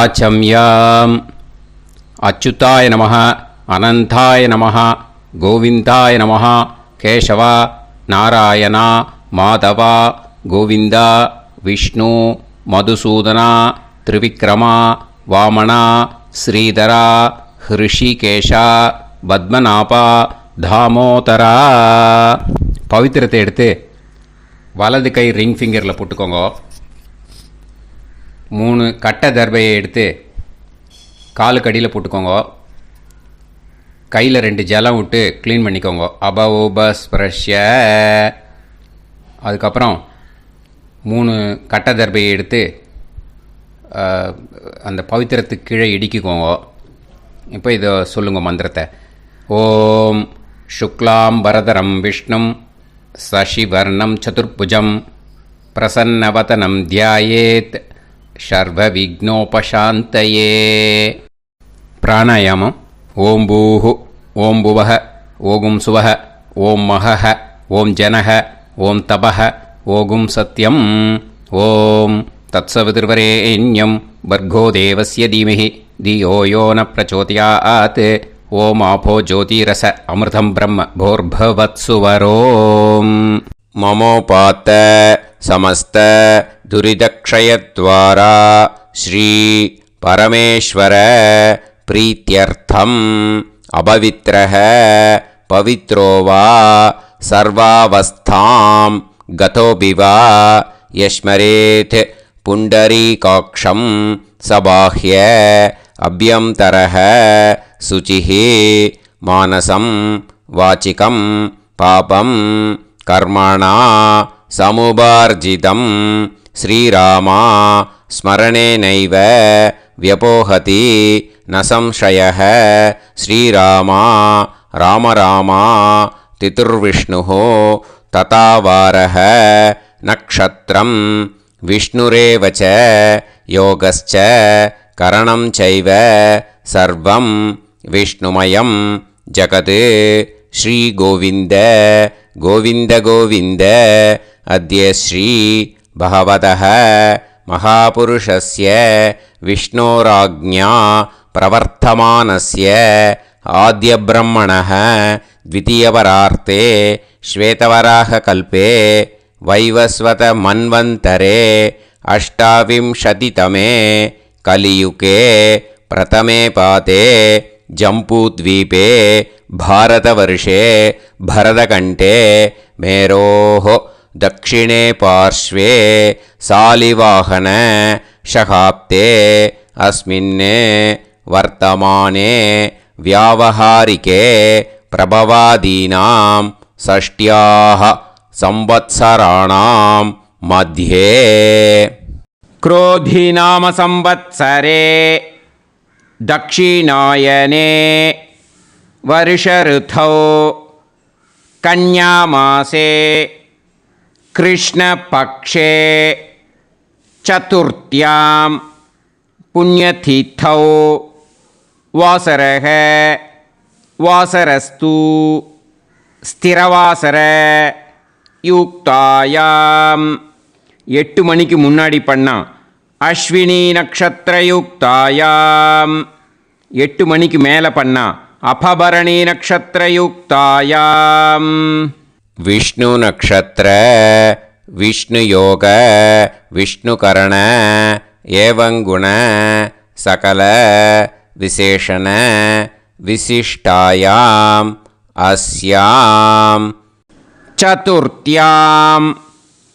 ஆச்சம்யாம். அச்சுதாய நமः, அனந்தாய நமः, கோவிந்தாய நமः, கேசவா, நாராயணா, மாதவா, கோவிந்தா, விஷ்ணு, மதுசூதனா, திரிவிக்ரமா, வாமனா, ஸ்ரீதரா, ஹிருஷிகேஷா, பத்மநாபா, தாமோதரா. பவித்திரத்தை எடுத்து வலது கை ரிங் ஃபிங்கரில் போட்டுக்கோங்க. 3 கட்டை தர்பையை எடுத்து காலுக்கடியில் போட்டுக்கோங்க. கையில் 2 ஜலம் விட்டு க்ளீன் பண்ணிக்கோங்க. அபவோபஸ்பிரஷ்ய. அதுக்கப்புறம் 3 கட்டை தர்பையை எடுத்து அந்த பவித்திரத்துக்கு கீழே இடிக்கிக்கோங்க. இப்போ இதை சொல்லுங்க மந்திரத்தை. ஓம் சுக்லாம் வரதரம் விஷ்ணும் சசிவர்ணம் சதுர்புஜம் பிரசன்னவதனம் தியாயேத் சர்வ விக்னோபசாந்தயே. பிராணாயாமம். ஓம் பூஹு, ஓம் புவஹ, ஓகும் சுவஹ, ஓம் மஹஹ, ஓம் ஜனஹ, ஓம் தபஹ, ஓகும் சத்யம். ஓம் தத்சவிதுர்வரேண்யம் பர்கோ தேவஸ்ய தீமஹி தியோ யோ ந பிரச்சோதயாத். ஓம் ஆபோ ஜோதிரச அமிர்தம் பிரம்ம போர்பவத்சுவரோம். மமோபாத்த சமஸ்த துரிதக்ஷயத்வாரா ஸ்ரீ பரமேஸ்வர பிரீத்யர்த்தம் அபவித்ரஹ பவித்ரோ வா சர்வாவஸ்தாம் கதோபிவா யஸ்மரேத் புண்டரீகாக்ஷம் சபாஹ்ய அப்யந்தரஹ சுசிஹ மானசம் வாச்சிகம் பாபம் கர்மணா சமுபார்ஜிதம் ஸ்ரீராமா ஸ்மரணேனைவ வ்யபோஹதி ந சம்சயः. ஸ்ரீராமா ராம ராமா திதுர்விஷ்ணுः ததாவாரः நக்ஷத்ரம் விஷ்ணுரேவ ச யோகஸ்ச கரணம் சைவ சர்வம் விஷ்ணுமயம் ஜகத். ஸ்ரீ கோவிந்த கோவிந்த கோவிந்த. அத்ய ஸ்ரீ பகவதः மகாபுருஷஸ்ய விஷ்ணோராஜ்ஞா பிரவர்த்தமானஸ்ய ஆத்யப்ரஹ்மணः த்விதீயவரார்த்தே ஸ்வேதவராககல்பே வைவஸ்வத மன்வந்தரே அஷ்டாவிம்சதிதமே கலியுகே பிரதமே பாதே ஜம்பூத்வீபே பாரதவர்ஷே பரதகண்டே மேரோः दक्षिणे पार्श्वे सालिवाहन शकाब्दे अस्मिन् वर्तमाने व्यावहारिके प्रभवादीनां षष्ट्याः संवत्सराणां मध्ये क्रोधिनाम संवत्सरे दक्षिणायने वर्षऋतौ कन्यामासे कृष्णपक्षे चतुर्थ्यां पुण्यतिथौ वासरः वासरस्तु स्थिरवासर யுக்தாயாம். 8 மணிக்கு முன்னாடி பண்ணா அஸ்வினி நக்ஷத்திரயுக்தாயாம். 8 மணிக்கு மேலே பண்ணா அபபரணி நக்ஷத்திரயுக்தாயாம். விஷ்ணு நக்ஷத்திர விஷ்ணு யோக விஷ்ணுகரண ஏவங்குண சகல விசேஷண விசிஷ்டாயாம் அஸ்யாம் சதுர்த்தியாம்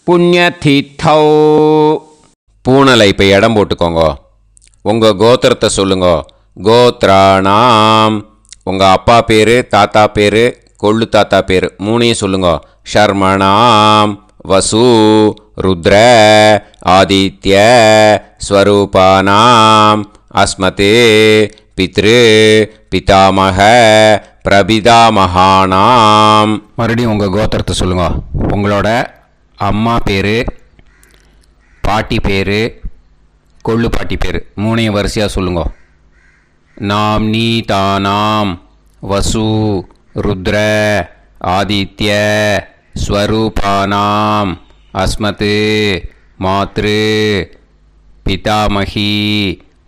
புண்ணியதித்தௌ. பூனலை இப்போ இடம் போட்டுக்கோங்க. உங்கள் கோத்திரத்தை சொல்லுங்க. கோத்ராணாம். உங்கள் அப்பா பேர், தாத்தா பேர், கொள்ளு தாத்தா பேர் 3ஐயும் சொல்லுங்க. ஷர்மணாம் வசு ருத்ர ஆதித்ய ஸ்வரூபானாம் அஸ்மதே பித்ரு பிதாமக பிரபிதாமகானாம். மறுபடியும் உங்கள் கோத்திரத்தை சொல்லுங்க. உங்களோட அம்மா பேர், பாட்டி பேர், கொள்ளு பாட்டி பேர் 3ஐயும் வரிசையாக சொல்லுங்க. நாம் நீ தானாம் வசு ருத்ர ஆதித்ய ஸ்வரூபானாம் அஸ்மத் மாத்ரு பிதாமகி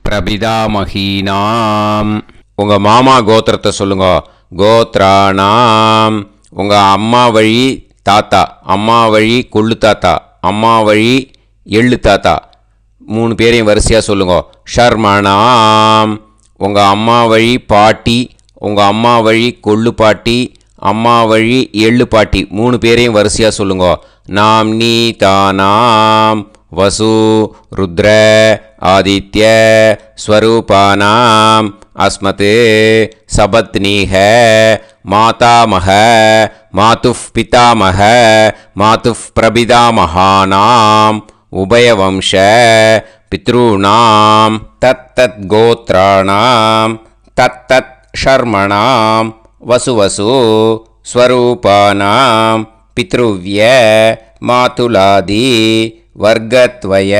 பிரபிதாமஹீனாம். உங்கள் மாமா கோத்திரத்தை சொல்லுங்க. கோத்ராணாம். உங்கள் அம்மா வழி தாத்தா, அம்மா வழி கொள்ளு தாத்தா, அம்மா வழி எள்ளு தாத்தா, 3 பேரையும் வரிசையாக சொல்லுங்க. ஷர்மணாம். உங்கள் அம்மா வழி பாட்டி, உங்கள் அம்மா வழி கொள்ளு பாட்டி, அம்மா வழி எள்ளு பாட்டி, 3 பேரையும் வரிசையாக சொல்லுங்க. நாம் நீ தானாம் வசு ருத்ர ஆதித்ய ஸ்வரூபானாம் அஸ்மத் சபத்னீஹ மாதாமஹ மாதுஃப் பிதாமஹ மாதுஃப் பிரபிதாமஹானாம் உபயவம்ச பித்ருணாம் தத்தத் கோத்ராணாம் தத்தத் ஷர்மணாம் வசு ஸ்வரூபானாம் பித்ருவ்ய மாதுலாதி வர்க்கத்வய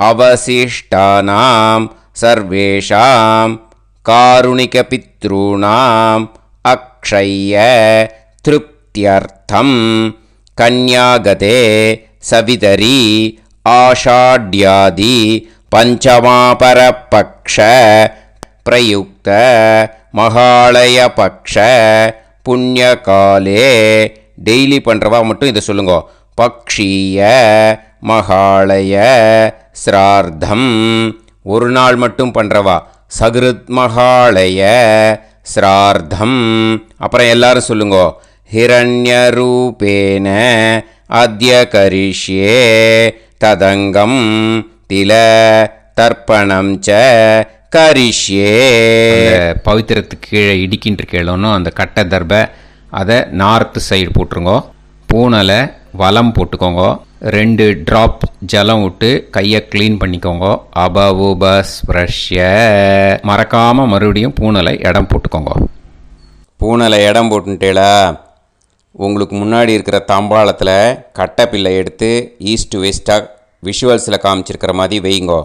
அவசிஷ்டானாம் சர்வேஷாம் காருணிக பித்ருணாம் அக்ஷய திருப்தியர்த்தம் கன்யாகதே சவிதரி ஆஷாட்யாதி பஞ்சமாபரபக்ஷ பிரயுக்த மகாலய பக்ஷ புண்ணியகாலே. டெய்லி பண்ணுறவா மட்டும் இதை சொல்லுங்க. பக்ஷீய மகாலய ஸ்ரார்த்தம். ஒரு நாள் மட்டும் பண்ணுறவா சகிருத் மகாலய ஸ்ரார்த்தம். அப்புறம் எல்லாரும் சொல்லுங்க. ஹிரண்யரூபேன அத்ய கரிஷ்யே ததங்கம் தில தர்ப்பணம் ச கரிஷ்யே. பவித்திரத்துக்கு கீழே இடிக்கின்ற கேளோன்னு அந்த கட்டை தர்பை அதை நார்த்து சைடு போட்டுருங்கோ. பூனலை வலம் போட்டுக்கோங்க. 2 ட்ராப் ஜலம் விட்டு கையை க்ளீன் பண்ணிக்கோங்க. அபவுபஸ்ப்ரஷ்ய. மறக்காமல் மறுபடியும் பூனலை இடம் போட்டுக்கோங்க. பூனலை இடம் போட்டுட்டேளா? உங்களுக்கு முன்னாடி இருக்கிற தாம்பாளத்தில் கட்டை பிள்ளை எடுத்து ஈஸ்ட் வெஸ்ட்டாக விஷுவல்ஸில் காமிச்சிருக்கிற மாதிரி வைங்கோ.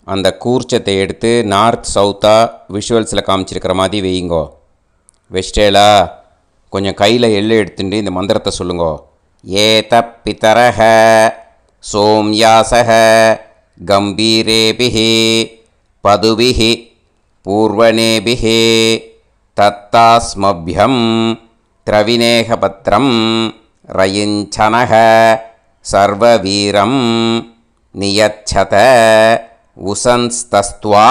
அந்த கூர்ச்சத்தை எடுத்து நார்த் சவுத்தாக விஷுவல்ஸில் காமிச்சிருக்கிற மாதிரி வைங்கோ. வெஸ்டேலா கொஞ்சம் கையில் எள்ளு எடுத்துட்டு இந்த மந்திரத்தை சொல்லுங்கோ. ஏத பிதரஹ சோம்யாசஹ கம்பீரேபிஹி பதுபிஹி பூர்வணேபிஹி தத்தாஸ்மப்யம் திரவிநேகபத்ரம் ரயிஞ்சனஹ சர்வவீரம் நியச்சத உசன்ஸ்தஸ்த்வா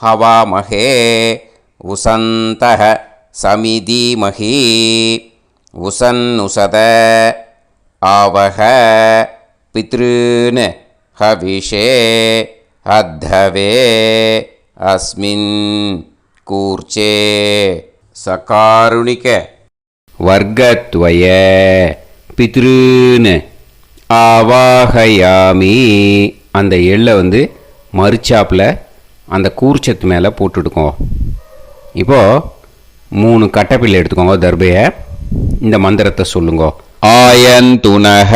ஹவாமஹே உசந்தஹ சமிதீமஹி உசன்னுசத ஆவஹ பித்ருன் ஹவிஷே அத்தவே அஸ்மின் கூர்ச்சே சகாருணிக வர்க்கத்வய பித்ருன் ஆவாஹயாமி. அந்த எள்ளை மறுச்சாப்பில் அந்த கூர்ச்சத்து மேலே போட்டுடுக்கோங்க. இப்போது 3 கட்டப்பிள்ளை எடுத்துக்கோங்க. தர்பையை இந்த மந்திரத்தை சொல்லுங்க. ஆயந்துனஹ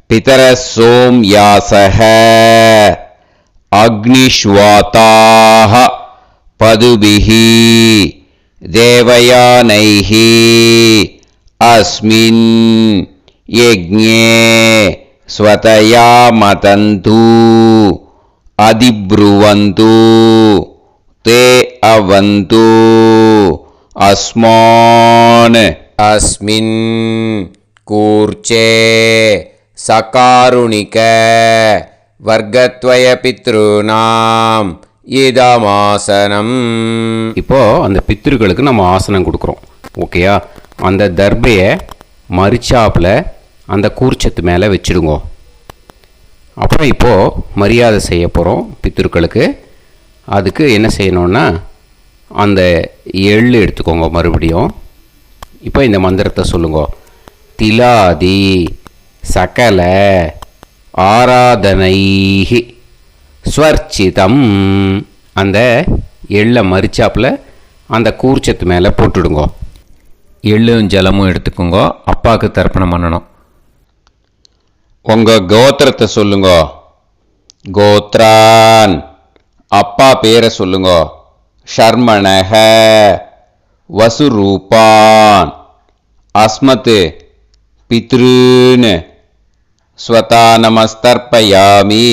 பிதர சோம்யாசஹ அக்னிஷ்வாதாஹ பதுபிஹி தேவயானைஹி அஸ்மின் யஜ்ஞே ஸ்வதயா மதந்து அதிப்ருவந்து தே அவது அஸ்மான் அஸ்மின் கூர்ச்சே சகாருணிக வர்க்கத்வய பித்ருநாம் இதமாசனம். இப்போது அந்த பித்ருக்களுக்கு நம்ம ஆசனம் கொடுக்குறோம். ஓகேயா? அந்த தர்பையை மரிச்சாப்பில் அந்த கூர்ச்சத்து மேலே வச்சுடுங்க. அப்புறம் இப்போது மரியாதை செய்ய போகிறோம் பித்ருக்களுக்கு. அதுக்கு என்ன செய்யணுன்னா அந்த எள்ளு எடுத்துக்கோங்க. மறுபடியும் இப்போ இந்த மந்திரத்தை சொல்லுங்க. திலாதி சகல ஆராதனைஹி ஸ்வர்ச்சிதம். அந்த எள்ளை மரிச்சாப்பில் அந்த கூர்ச்சத்து மேலே போட்டுடுங்க. எள்ளும் ஜலமும் எடுத்துக்கோங்க. அப்பாவுக்கு தர்ப்பணம் பண்ணணும். உங்கள் கோத்திரத்தை சொல்லுங்க. கோத்ரான். அப்பா பேரை சொல்லுங்க. ஷர்மணஹ வசுரூபான் அஸ்மத் பித்ருன் ஸ்வதா நமஸ்தர்ப்பயாமி.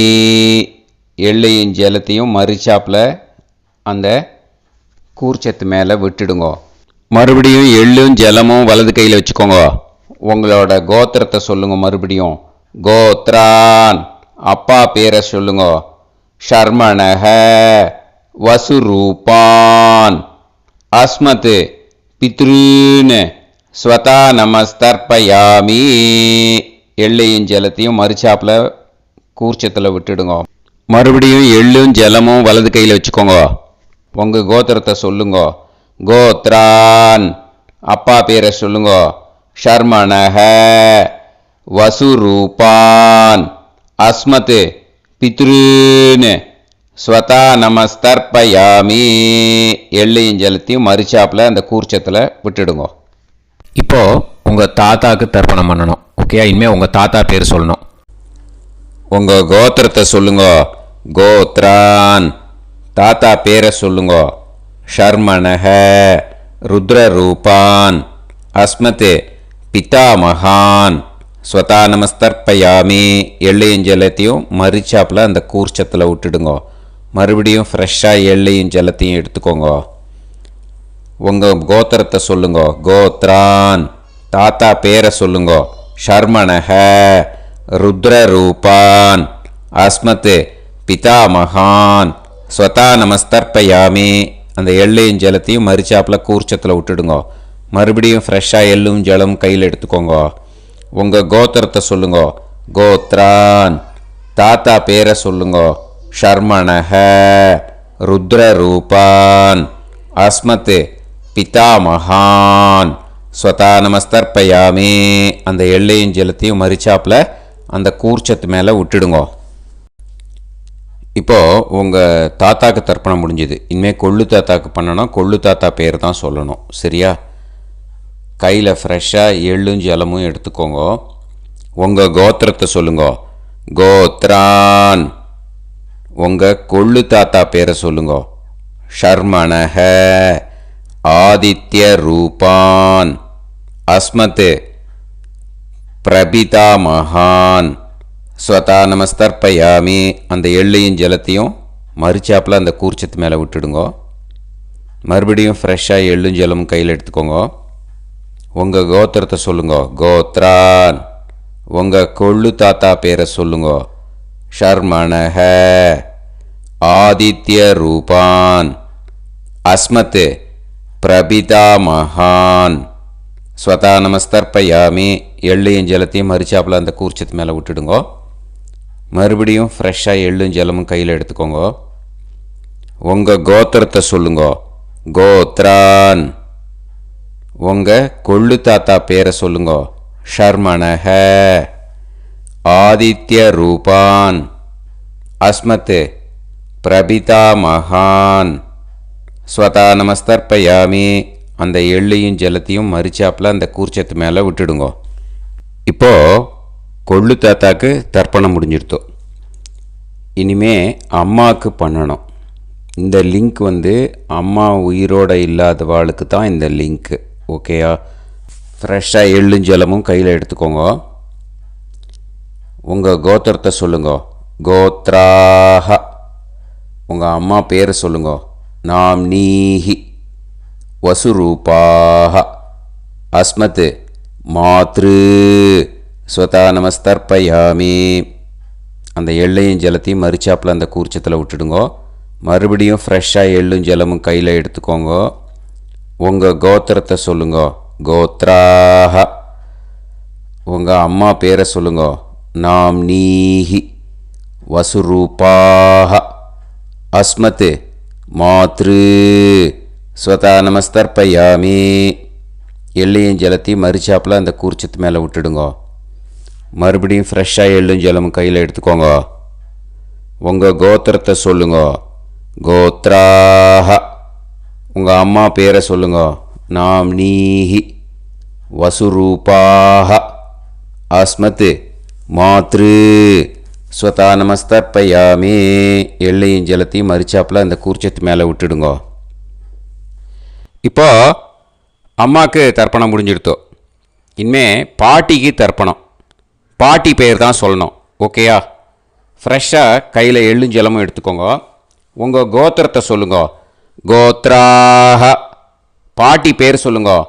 எள்ளையும் ஜலத்தையும் மறிச்சாப்பில் அந்த கூர்ச்சத்து மேலே விட்டுடுங்க. மறுபடியும் எள்ளும் ஜலமும் வலது கையில் வச்சுக்கோங்க. உங்களோட கோத்திரத்தை சொல்லுங்க. மறுபடியும் கோத்ரான், அப்பா பேரை சொல்லுங்க. ஷர்மணஹ, வசுரூபான், அஸ்மத், பித்ருன்னு, ஸ்வதா நமஸ்தர்ப்பயாமி. எள்ளையும் ஜலத்தையும் மறுச்சாப்பில் கூர்ச்சத்தில் விட்டுடுங்க. மறுபடியும் எள்ளும் ஜலமும் வலது கையில் வச்சுக்கோங்க. உங்கள் கோத்திரத்தை சொல்லுங்க. கோத்ரான், அப்பா பேரை சொல்லுங்க. ஷர்மணஹ, வசுரூபான், அஸ்மத், பித்ருன்னு, ஸ்வதா நமஸ்தர்ப்பயாமி. எள்ளையும் ஜலத்தையும் மறுச்சாப்பில் அந்த கூர்ச்சத்தில் விட்டுடுங்க. இப்போது உங்கள் தாத்தாவுக்கு தர்ப்பணம் பண்ணணும். ஓகே, இனிமேல் உங்கள் தாத்தா பேர் சொல்லணும். உங்கள் கோத்திரத்தை சொல்லுங்க. கோத்ரான், தாத்தா பேரை சொல்லுங்க. ஷர்மணஹ, ருத்ரரூபான், அஸ்மத், பிதாமகான், ஸ்வதா நமஸ்தர்ப்பயாமி. எள்ளையும் ஜலத்தையும் மறிச்சாப்பில் அந்த கூர்ச்சத்தில் விட்டுடுங்க. மறுபடியும் ஃப்ரெஷ்ஷாக எள்ளையும் ஜலத்தையும் எடுத்துக்கோங்க. உங்கள் கோத்திரத்தை சொல்லுங்க. கோத்ரான், தாத்தா பேரை சொல்லுங்க. ஷர்மணஹ, ருத்ரரூபான், அஸ்மத், பிதாமகான், ஸ்வதா நமஸ்தர்ப்பயாமி. அந்த எள்ளையும் ஜலத்தையும் மறிச்சாப்பில் கூர்ச்சத்தில் விட்டுடுங்க. மறுபடியும் ஃப்ரெஷ்ஷாக எள்ளும் ஜலம் கையில் எடுத்துக்கோங்க. உங்கள் கோத்திரத்தை சொல்லுங்க. கோத்ரான், தாத்தா பேரை சொல்லுங்க. ஷர்மணஹ, ருத்ரரூபான், அஸ்மத், பிதாமகான், ஸ்வதா நமஸ்தர்ப்பயாமி. அந்த எள்ளையும் ஜலத்தையும் மறிச்சாப்பில் அந்த கூர்ச்சத்து மேலே விட்டுடுங்க. இப்போது உங்கள் தாத்தாக்கு தர்ப்பணம் முடிஞ்சுது. இனிமேல் கொள்ளு தாத்தாக்கு பண்ணணும். கொள்ளு தாத்தா பேர் தான் சொல்லணும். சரியா? கையில் ஃப்ரெஷ்ஷாக எள்ளும் ஜலமும் எடுத்துக்கோங்க. உங்கள் கோத்திரத்தை சொல்லுங்க. கோத்ரான், உங்கள் கொள்ளு தாத்தா பேரை சொல்லுங்க. ஷர்மணஹ, ஆதித்ய ரூபான், அஸ்மத், பிரபிதாமகான், ஸ்வதா நமஸ்தர்ப்பயாமி. அந்த எள்ளையும் ஜலத்தையும் மறிச்சாப்பில் அந்த கூர்ச்சத்து மேலே விட்டுடுங்க. மறுபடியும் ஃப்ரெஷ்ஷாக எள்ளும் ஜலமும் கையில் எடுத்துக்கோங்க. உங்கள் கோத்திரத்தை சொல்லுங்க. கோத்ரான், உங்கள் கொள்ளு தாத்தா பேரை சொல்லுங்க. ஷர்மணஹ, ஆதித்ய ரூபான், அஸ்மத், பிரபிதாமகான், ஸ்வதா நமஸ்தர்ப்பயாமி. எள்ளையும் ஜலத்தையும் மறிச்சாப்பில் அந்த கூர்ச்சத்து மேலே விட்டுடுங்க. மறுபடியும் ஃப்ரெஷ்ஷாக எள்ளும் ஜலமும் கையில் எடுத்துக்கோங்க. உங்கள் கோத்திரத்தை சொல்லுங்க. கோத்ரான், உங்கள் கொள்ளு தாத்தா பேரை சொல்லுங்க. ஷர்மணஹ, ஆதித்ய ரூபான், அஸ்மத், பிரபிதாமகான், ஸ்வதா நமஸ்தர்ப்பயாமி. அந்த எள்ளையும் ஜலத்தையும் மறிச்சாப்பில் அந்த கூர்ச்சத்து மேலே விட்டுடுங்க. இப்போது கொள்ளு தாத்தாக்கு தர்ப்பணம் முடிஞ்சிருத்தோம். இனிமே அம்மாவுக்கு பண்ணணும். இந்த லிங்க் அம்மா உயிரோடு இல்லாதவாளுக்கு தான் இந்த லிங்க்கு. ஓகேயா? ஃப்ரெஷ்ஷாக எள்ளும் ஜலமும் கையில் எடுத்துக்கோங்க. உங்கள் கோத்திரத்தை சொல்லுங்க. கோத்ராஹ, உங்கள் அம்மா பேரை சொல்லுங்க. நாம்னீஹி, வசுரூபாஹ, அஸ்மத், மாத்ரு, ஸ்வதா நமஸ்தர்ப்பயாமி. அந்த எள்ளையும் ஜலத்தையும் மறிச்சாப்பில் அந்த கூர்ச்சத்தில் விட்டுடுங்க. மறுபடியும் ஃப்ரெஷ்ஷாக எள்ளும் ஜலமும் கையில் எடுத்துக்கோங்க. உங்கள் கோத்திரத்தை சொல்லுங்க. கோத்ராஹ, உங்கள் அம்மா பேரை சொல்லுங்க. நாம்னீஹி, வசுரூபாஹ, அஸ்மத், மாத்ரு, ஸ்வதா நமஸ்தர்ப்பயாமி. எள்ளையும் ஜலத்தையும் மறிச்சாப்பில் அந்த கூர்ச்சத்து மேலே விட்டுடுங்க. மறுபடியும் ஃப்ரெஷ்ஷாக எள்ளும் ஜலமும் கையில் எடுத்துக்கோங்க. உங்கள் கோத்திரத்தை சொல்லுங்க. கோத்ராஹ, உங்கள் அம்மா பேரை சொல்லுங்க. நாம்னீஹி, வசுரூபாஹ, அஸ்மத், மாத்ரு, ஸ்வதா நமஸ்தர்ப்பயாமி. எள்ளையும் ஜலத்தையும் மறிச்சாப்பில் அந்த கூர்ச்சத்து மேலே விட்டுடுங்க. இப்போ அம்மாவுக்கு தர்ப்பணம் முடிஞ்சிடுத்தோம். இனிமே பாட்டிக்கு தர்ப்பணம். பாட்டி பேர் தான் சொல்லணும். ஓகேயா? ஃப்ரெஷ்ஷாக கையில் எள்ளும் ஜலமும் எடுத்துக்கோங்க. உங்கள் கோத்திரத்தை சொல்லுங்க. கோத்ராஹ. பாட்டி பேர் சொல்லுங்க.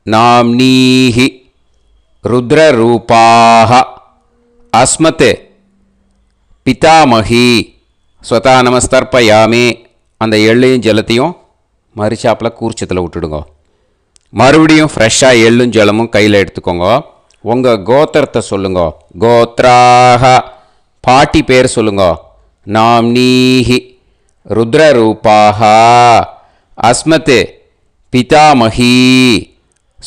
நாம்னீஹி. ருத்ரரூபாஹ. அஸ்மத் பிதாமகி. ஸ்வதா நமஸ்தர்ப்பயாமி. அந்த எள்ளையும் ஜலத்தையும் மறுச்சாப்பில் கூர்ச்சத்தில் விட்டுடுங்க. மறுபடியும் ஃப்ரெஷ்ஷாக எள்ளும் ஜலமும் கையில் எடுத்துக்கோங்க. உங்கள் கோத்திரத்தை சொல்லுங்க. கோத்ராஹ. பாட்டி பேர் சொல்லுங்க. நாம்னீஹி. ருத்ரரூபாஹ. அஸ்மத் பிதாமகி.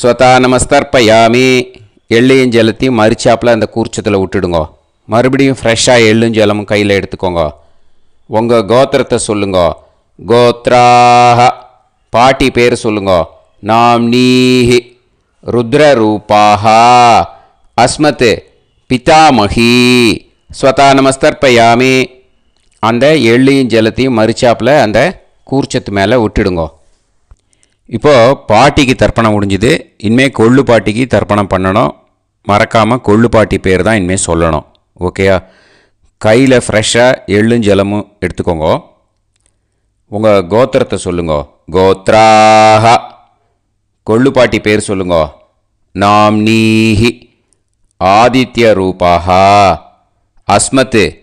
ஸ்வதா நமஸ்தர்ப்பயாமி. எள்ளையும் ஜலத்தையும் மறுச்சாப்பில் அந்த கூர்ச்சத்தில் விட்டுடுங்க. மறுபடியும் ஃப்ரெஷ்ஷாக எள்ளும் ஜலமும் கையில் எடுத்துக்கோங்க. உங்கள் கோத்திரத்தை சொல்லுங்க. கோத்ராஹ. பாட்டி பேர் சொல்லுங்க. நாம்னீஹி. ருத்ரரூபாஹ. அஸ்மத் பிதாமகி. ஸ்வதா நமஸ்தர்ப்பயாமி. அந்த எள்ளையும் ஜலத்தையும் மறுச்சாப்பில் அந்த கூர்ச்சத்து மேலே விட்டுடுங்க. இப்போது பாட்டிக்கு தர்ப்பணம் முடிஞ்சுது. இனிமேல் கொள்ளு பாட்டிக்கு தர்ப்பணம் பண்ணணும். மறக்காமல் கொள்ளு பாட்டி பேர் தான் இனிமேல் சொல்லணும். ஓகேயா? கையில் ஃப்ரெஷ்ஷாக எள்ளும் ஜலமும் எடுத்துக்கோங்க. உங்கள் கோத்திரத்தை சொல்லுங்க. கோத்ராஹ. கொள்ளு பாட்டி பேர் சொல்லுங்க. நாம்னீஹி. ஆதித்ய ரூபாஹ. அஸ்மத்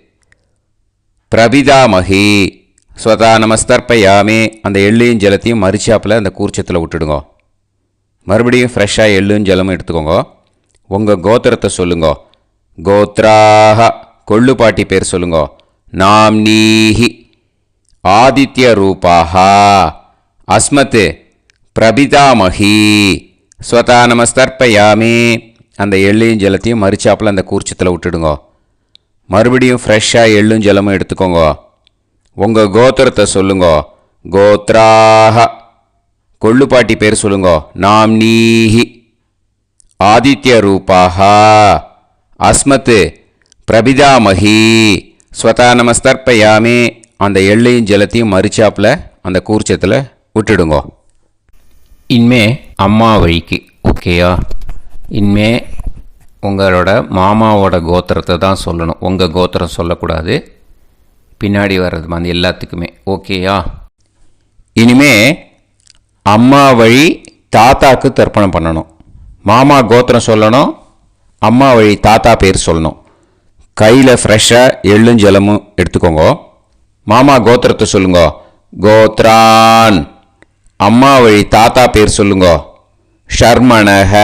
பிரபிதாமகி. ஸ்வதா நமஸ்தர்ப்பயாமி. அந்த எள்ளையும் ஜலத்தையும் மறுச்சாப்பில் அந்த கூர்ச்சத்தில் விட்டுடுங்க. மறுபடியும் ஃப்ரெஷ்ஷாக எள்ளும் ஜலமும் எடுத்துக்கோங்க. உங்கள் கோத்திரத்தை சொல்லுங்க. கோத்ராஹ. கொள்ளு பாட்டி பேர் சொல்லுங்க. நாம்னீஹி. ஆதித்ய ரூபாஹ. அஸ்மத் பிரபிதாமகி. ஸ்வதா நமஸ்தர்ப்பயாமி. அந்த எள்ளையும் ஜலத்தையும் மறுச்சாப்பில் அந்த கூர்ச்சத்தில் விட்டுடுங்க. மறுபடியும் ஃப்ரெஷ்ஷாக எள்ளும் ஜலமும் எடுத்துக்கோங்க. உங்கள் கோத்திரத்தை சொல்லுங்க. கோத்ராஹ. கொள்ளு பாட்டி பேர் சொல்லுங்க. நாம்னீஹி. ஆதித்ய ரூபாஹ. அஸ்மத் பிரபிதாமகி. ஸ்வதா நமஸ்தர்ப்பயாமி. அந்த எள்ளையும் ஜலத்தையும் மறுச்சாப்பில் அந்த கூர்ச்சத்தில் விட்டுடுங்க. இனிமே அம்மா வழிக்கு. ஓகேயா? இனிமே உங்களோட மாமாவோட கோத்திரத்தை தான் சொல்லணும். உங்கள் கோத்திரம் சொல்லக்கூடாது. பின்னாடி வர்றது வந்து எல்லாத்துக்குமே. ஓகேயா? இனிமே அம்மா வழி தாத்தாக்கு தர்ப்பணம் பண்ணணும். மாமா கோத்திரம் சொல்லணும். அம்மா வழி தாத்தா பேர் சொல்லணும். கையில் ஃப்ரெஷ்ஷாக எள்ளும் ஜலமும் எடுத்துக்கோங்க. மாமா கோத்திரத்தை சொல்லுங்க. கோத்ரான். அம்மா வழி தாத்தா பேர் சொல்லுங்க. ஷர்மணஹ.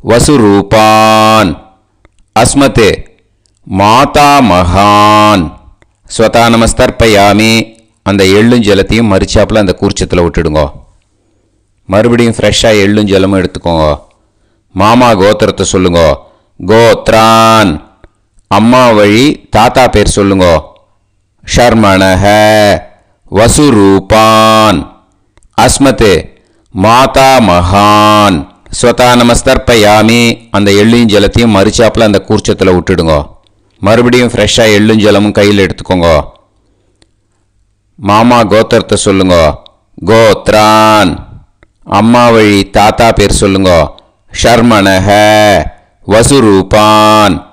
வசுரூபான். அஸ்மத் மாதா மகான். ஸ்வதா நமஸ்தர்ப்பயாமி. அந்த எள்ளும் ஜலத்தையும் மறுச்சாப்பில் அந்த கூர்ச்சத்தில் விட்டுடுங்க. மறுபடியும் ஃப்ரெஷ்ஷாக எள்ளும் ஜலமும் எடுத்துக்கோங்க. மாமா கோத்திரத்தை சொல்லுங்க. கோத்ரான். அம்மா வழி தாத்தா பேர் சொல்லுங்க. ஷர்மணஹ. வசுரூபான். அஸ்மத் மாதா மகான். ஸ்வதா நமஸ்தர்ப்பயாமி. அந்த எள்ளையும் ஜலத்தையும் மறுச்சாப்பில் அந்த கூர்ச்சத்தில் விட்டுடுங்க. மறுபடியும் ஃப்ரெஷ்ஷாக எள்ளும் ஜலமும் கையில் எடுத்துக்கோங்க. மாமா கோத்திரத்தை சொல்லுங்க. கோத்ரான். அம்மா வழி தாத்தா பேர் சொல்லுங்க. ஷர்மணஹ. வசுரூபான்.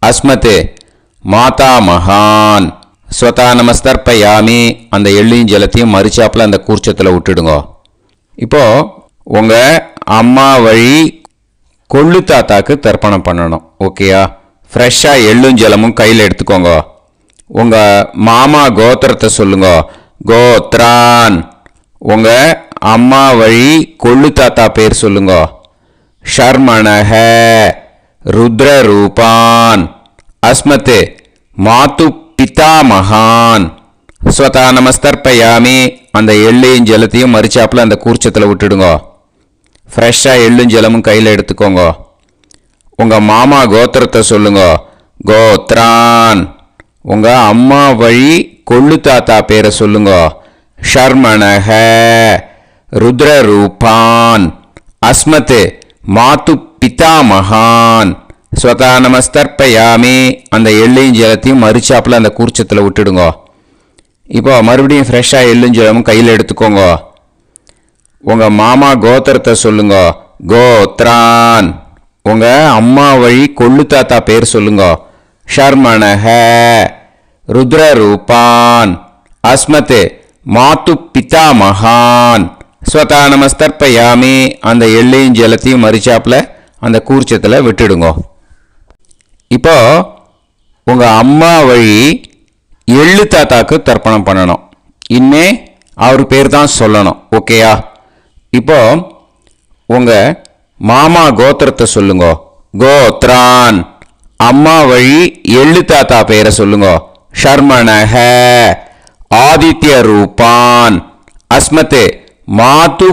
அஸ்மத் மாதா மகான். ஸ்வதா நமஸ்தர்ப்பயாமி. அந்த எள்ளையும் ஜலத்தையும் மறுச்சாப்பில் அந்த கூர்ச்சத்தில் விட்டுடுங்க. இப்போது உங்கள் அம்மா வழி கொள்ளு தாத்தாக்கு தர்ப்பணம் பண்ணணும். ஓகேயா? ஃப்ரெஷ்ஷாக எள்ளும் ஜலமும் கையில் எடுத்துக்கோங்க. உங்கள் மாமா கோத்திரத்தை சொல்லுங்க. கோத்ரான். உங்கள் அம்மா வழி கொள்ளு தாத்தா பேர் சொல்லுங்க. ஷர்மணஹ. ருத்ரரூபான். அஸ்மத் மாது பிதாமகான். ஸ்வதா நமஸ்தர்ப்பயாமி. அந்த எள்ளையும் ஜலத்தையும் மறுச்சாப்பில் அந்த கூர்ச்சத்தில் விட்டுடுங்க. ஃப்ரெஷ்ஷாக எள்ளும் ஜலமும் கையில் எடுத்துக்கோங்க. உங்கள் மாமா கோத்திரத்தை சொல்லுங்க. கோத்ரான். உங்கள் அம்மா வழி கொள்ளு தாத்தா பேரை சொல்லுங்க. ஷர்மணஹ. ருத்ரரூபான். அஸ்மத் மாது பிதாமகான். ஸ்வதா நமஸ்தர்ப்பயாமி. அந்த எள்ளையும் ஜலத்தையும் மறுச்சாப்பில் அந்த கூர்ச்சத்தில் விட்டுடுங்க. இப்போ மறுபடியும் ஃப்ரெஷ்ஷாக எள்ளும் ஜலமும் கையில் எடுத்துக்கோங்க. உங்கள் மாமா கோத்திரத்தை சொல்லுங்க. கோத்ரான். உங்கள் அம்மா வழி கொள்ளு தாத்தா பேர் சொல்லுங்க. ஷர்மணஹ ருத்ரரூபான் அஸ்மத் மாத்து பிதாமகான் ஸ்வதா நமஸ்தர்ப்பயாமி. அந்த எள்ளையும் ஜலத்தையும் மறிச்சாப்பில் அந்த கூர்ச்சத்தில் விட்டுடுங்கோ. இப்போ உங்கள் அம்மா வழி எள்ளு தாத்தாக்கு தர்ப்பணம் பண்ணணும். இனிமே அவர் பேர் தான் சொல்லணும். ஓகேயா? இப்போ உங்கள் மாமா கோத்திரத்தை சொல்லுங்க. கோத்ரான். அம்மா வழி எள்ளு தாத்தா பேரை சொல்லுங்க. ஷர்மணஹ ஆதித்ய ரூபான் அஸ்மத் மாது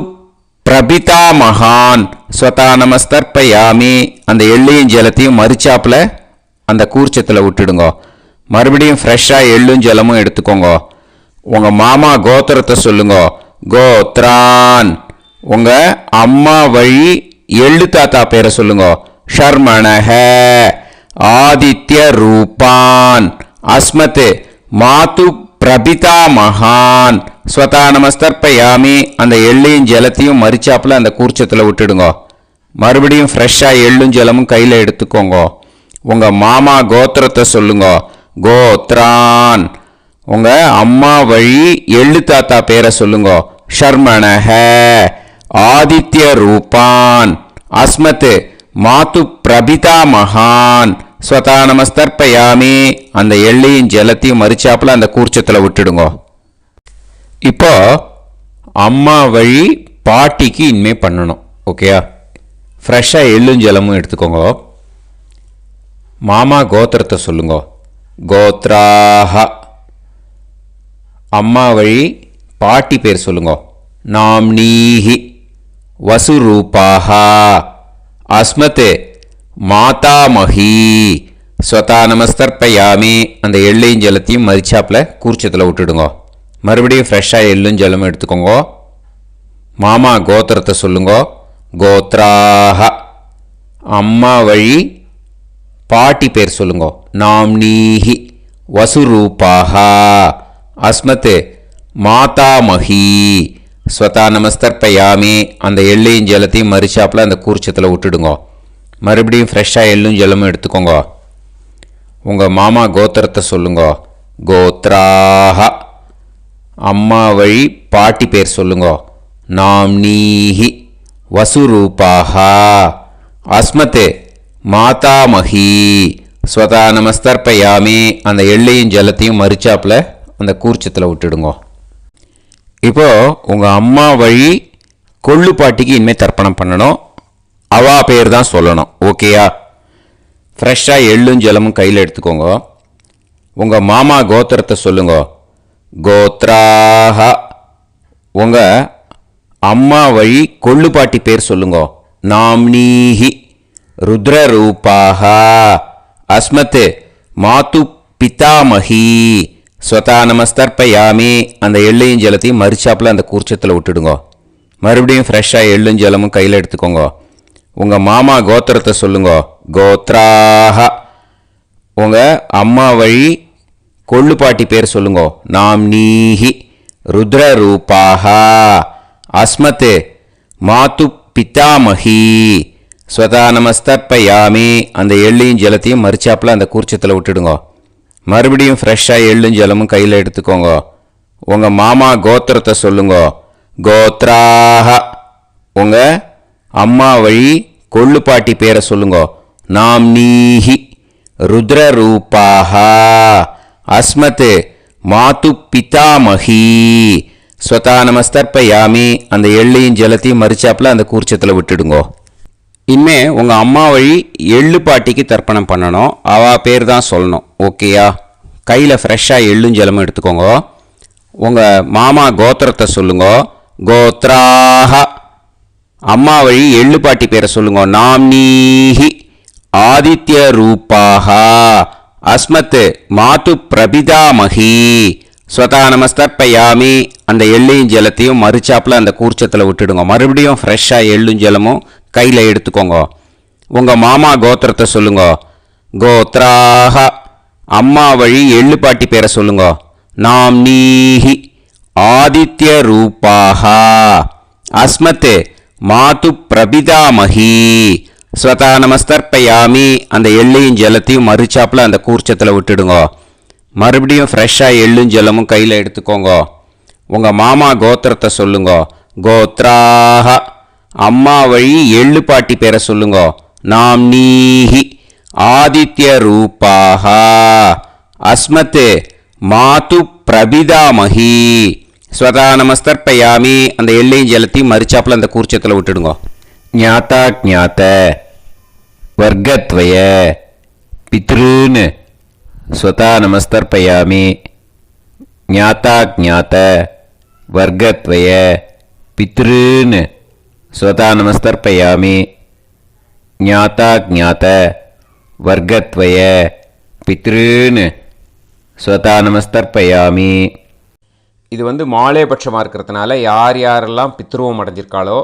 பிரபிதா மகான் ஸ்வதா நமஸ்தர்ப்பயாமி. அந்த எள்ளையும் ஜலத்தையும் மறிச்சாப்பில் அந்த கூர்ச்சத்தில் விட்டுடுங்க. மறுபடியும் ஃப்ரெஷ்ஷாக எள்ளும் ஜலமும் எடுத்துக்கோங்க. உங்கள் மாமா கோத்திரத்தை சொல்லுங்க. கோத்ரான். உங்கள் அம்மா வழி எள்ளு தாத்தா பேரை சொல்லுங்க. ஷர்மணஹ ஆதித்ய ரூபான் அஸ்மத் மாது பிரபிதா மகான் ஸ்வதா நமஸ்தர்ப்பயாமி. அந்த எள்ளையும் ஜலத்தையும் மறிச்சாப்பில் அந்த கூர்ச்சத்தில் விட்டுடுங்க. மறுபடியும் ஃப்ரெஷ்ஷாக எள்ளும் ஜலமும் கையில் எடுத்துக்கோங்க. உங்கள் மாமா கோத்திரத்தை சொல்லுங்க. கோத்ரான். உங்கள் அம்மா வழி எள்ளு தாத்தா பேரை சொல்லுங்க. ஷர்மணஹ ஆதித்ய ரூபான் அஸ்மத் மாது பிரபிதா மகான் ஸ்வதா நமஸ்தர்ப்பயாமி. அந்த எள்ளையும் ஜலத்தையும் மறிச்சாப்பில் அந்த கூர்ச்சத்தில் விட்டுடுங்க. இப்போ அம்மா வழி பாட்டிக்கு இனிமே பண்ணணும். ஓகேயா? ஃப்ரெஷ்ஷாக எள்ளும் ஜலமும் எடுத்துக்கோங்க. மாமா கோத்திரத்தை சொல்லுங்க. கோத்ராஹ. அம்மா வழி பாட்டி பேர் சொல்லுங்க. நாம்னீஹி வசுரூபாஹ அஸ்மத் மாதாமஹி ஸ்வதா நமஸ்தர்ப்பயாமி. அந்த எள்ளையும் ஜலத்தையும் மறிச்சாப்பில் கூர்ச்சத்தில் விட்டுடுங்க. மறுபடியும் ஃப்ரெஷ்ஷாக எள்ளும் ஜலமும் எடுத்துக்கோங்க. மாமா கோத்திரத்தை சொல்லுங்க. கோத்ராஹ. அம்மா வழி பாட்டி பேர் சொல்லுங்க. நாம்னீஹி வசுரூபாஹ அஸ்மத் மாதாமஹி ஸ்வதா நமஸ்தர்ப்பயாமி. அந்த எள்ளையும் ஜலத்தையும் மறிச்சாப்பில் அந்த கூர்ச்சத்தில் விட்டுடுங்க. மறுபடியும் ஃப்ரெஷ்ஷாக எள்ளும் ஜலமும் எடுத்துக்கோங்க. உங்கள் மாமா கோத்திரத்தை சொல்லுங்க. கோத்ராஹ. அம்மா வழி பாட்டி பேர் சொல்லுங்க. நாம்னீஹி வசுரூபாஹ அஸ்மத் மாதாமஹி ஸ்வதா நமஸ்தர்ப்பயாமி. அந்த எள்ளையும் ஜலத்தையும் மறிச்சாப்பில் அந்த கூர்ச்சத்தில் விட்டுடுங்க. இப்போது உங்கள் அம்மா வழி கொள்ளு பாட்டிக்கு இனிமேல் தர்ப்பணம் பண்ணணும். அவா பேர் தான் சொல்லணும். ஓகேயா? ஃப்ரெஷ்ஷாக எள்ளும் ஜலமும் கையில் எடுத்துக்கோங்க. உங்கள் மாமா கோத்திரத்தை சொல்லுங்க. கோத்ராஹ. உங்கள் அம்மா வழி கொள்ளு பாட்டி பேர் சொல்லுங்க. நாம்னீஹி ருத்ரரூபாஹ அஸ்மத் மாது பிதாமஹி ஸ்வதா நமஸ்தர்ப்பயாமி. அந்த எள்ளையும் ஜலத்தையும் மறிச்சாப்பில் அந்த கூர்ச்சத்தில் விட்டுடுங்க. மறுபடியும் ஃப்ரெஷ்ஷாக எள்ளும் ஜலமும் கையில் எடுத்துக்கோங்க. உங்கள் மாமா கோத்திரத்தை சொல்லுங்க. கோத்ராஹ. உங்கள் அம்மா வழி கொள்ளு பாட்டி பேர் சொல்லுங்க. நாம்னீஹி ருத்ரரூபாஹ அஸ்மத் மாது பிதாமஹி ஸ்வதா நமஸ்தர்ப்பயாமி. அந்த எள்ளையும் ஜலத்தையும் மறிச்சாப்பில் அந்த கூர்ச்சத்தில் விட்டுடுங்க. மறுபடியும் ஃப்ரெஷ்ஷாக எள்ளும் ஜலமும் கையில் எடுத்துக்கோங்க. உங்கள் மாமா கோத்திரத்தை சொல்லுங்க. கோத்ராஹ. உங்கள் அம்மா வழி கொள்ளு பாட்டி பேரை சொல்லுங்க. நாம்னீஹி ருத்ரரூபாஹ அஸ்மத் மாது பிதாமஹி ஸ்வதா நமஸ்தர்ப்பயாமி. அந்த எள்ளையும் ஜலத்தையும் மறிச்சாப்பில் அந்த கூர்ச்சத்தில் விட்டுடுங்க. இனிமே உங்கள் அம்மா வழி எள்ளு பாட்டிக்கு தர்ப்பணம் பண்ணணும். அவள் பேர் தான் சொல்லணும். ஓகேயா? கையில் ஃப்ரெஷ்ஷாக எள்ளும் ஜலமும் எடுத்துக்கோங்க. உங்கள் மாமா கோத்திரத்தை சொல்லுங்க. கோத்ராஹ. அம்மா வழி எள்ளு பாட்டி பேரை சொல்லுங்க. நாம்னீஹி ஆதித்ய ரூபாஹ அஸ்மத் மாது பிரபிதாமஹி ஸ்வதா நமஸ்தர்ப்பயாமி. அந்த எள்ளையும் ஜலத்தையும் மறிச்சாப்பில் அந்த கூர்ச்சத்தில் விட்டுடுங்க. மறுபடியும் ஃப்ரெஷ்ஷாக எள்ளும் ஜலமும் கையில் எடுத்துக்கோங்க. உங்கள் மாமா கோத்திரத்தை சொல்லுங்க. கோத்ராஹ. அம்மா வழி எள்ளு பாட்டி பேரை சொல்லுங்க. நாம்னீஹி ஆதித்ய ரூபாஹ அஸ்மத் மாது பிரபிதாமஹி ஸ்வதா நமஸ்தர்ப்பயாமி. அந்த எள்ளையும் ஜலத்தையும் மறுச்சாப்பில் அந்த கூர்ச்சத்தில் விட்டுடுங்க. மறுபடியும் ஃப்ரெஷ்ஷாக எள்ளும் ஜலமும் கையில் எடுத்துக்கோங்க. உங்கள் மாமா கோத்திரத்தை சொல்லுங்க. கோத்ராக. அம்மா வழி எள்ளு பாட்டி பேரை சொல்லுங்க. நாம் நீஹி ஆதித்ய ரூபாக அஸ்மத் மாது பிரபிதாமஹி. ஸ்வதா நமஸ்தர்ப்பயாமி. அந்த எள்ளையும் ஜலத்தையும் மறுச்சாப்பில் அந்த கூர்ச்சத்தில் விட்டுடுங்க. ஞாத்தா ஜாத்த வர்க்கத்வய பித்ருன் ஸ்வதா நமஸ்தர்ப்பயாமி. ஞாத்தா ஜாத்த வர்க்கத்வய பித்ருன் ஸ்வதா நமஸ்தர்ப்பயாமி. ஞாத்தா ஜாத்த வர்க்கத்வய பித்ருன் ஸ்வதா நமஸ்தர்ப்பயாமி. இது மாலேபட்சமாக இருக்கிறதுனால யார் யாரெல்லாம் பித்ருவம் அடைஞ்சிருக்காளோ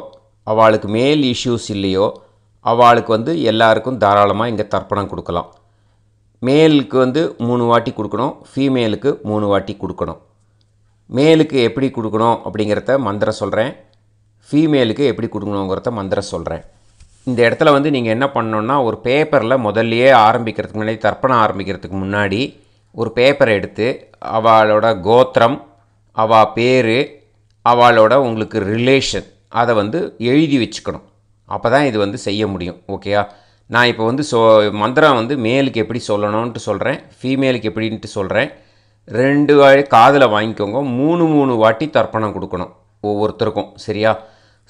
அவளுக்கு மேல் இஷ்யூஸ் இல்லையோ அவளுக்கு எல்லாருக்கும் தாராளமாக இங்கே தர்ப்பணம் கொடுக்கலாம். மேலுக்கு 3 வாட்டி கொடுக்கணும், ஃபீமேலுக்கு 3 வாட்டி கொடுக்கணும். மேலுக்கு எப்படி கொடுக்கணும் அப்படிங்கிறத மந்திரம் சொல்கிறேன், ஃபீமேலுக்கு எப்படி கொடுக்கணுங்கிறத மந்திரம் சொல்கிறேன். இந்த இடத்துல நீங்கள் என்ன பண்ணணுன்னா, ஒரு பேப்பரில் முதல்லையே ஆரம்பிக்கிறதுக்கு முன்னாடி, தர்ப்பணம் ஆரம்பிக்கிறதுக்கு முன்னாடி ஒரு பேப்பரை எடுத்து அவளோட கோத்திரம், அவள் பேர், அவளோட உங்களுக்கு ரிலேஷன் அதை எழுதி வச்சுக்கணும். அப்போ தான் இது செய்ய முடியும். ஓகேயா? நான் இப்போ மந்திரம் மேலுக்கு எப்படி சொல்லணும்ன்ட்டு சொல்கிறேன், ஃபீமேலுக்கு எப்படின்ட்டு சொல்கிறேன். 2 காதில் வாங்கிக்கோங்க. 3 வாட்டி தர்ப்பணம் கொடுக்கணும் ஒவ்வொருத்தருக்கும். சரியா?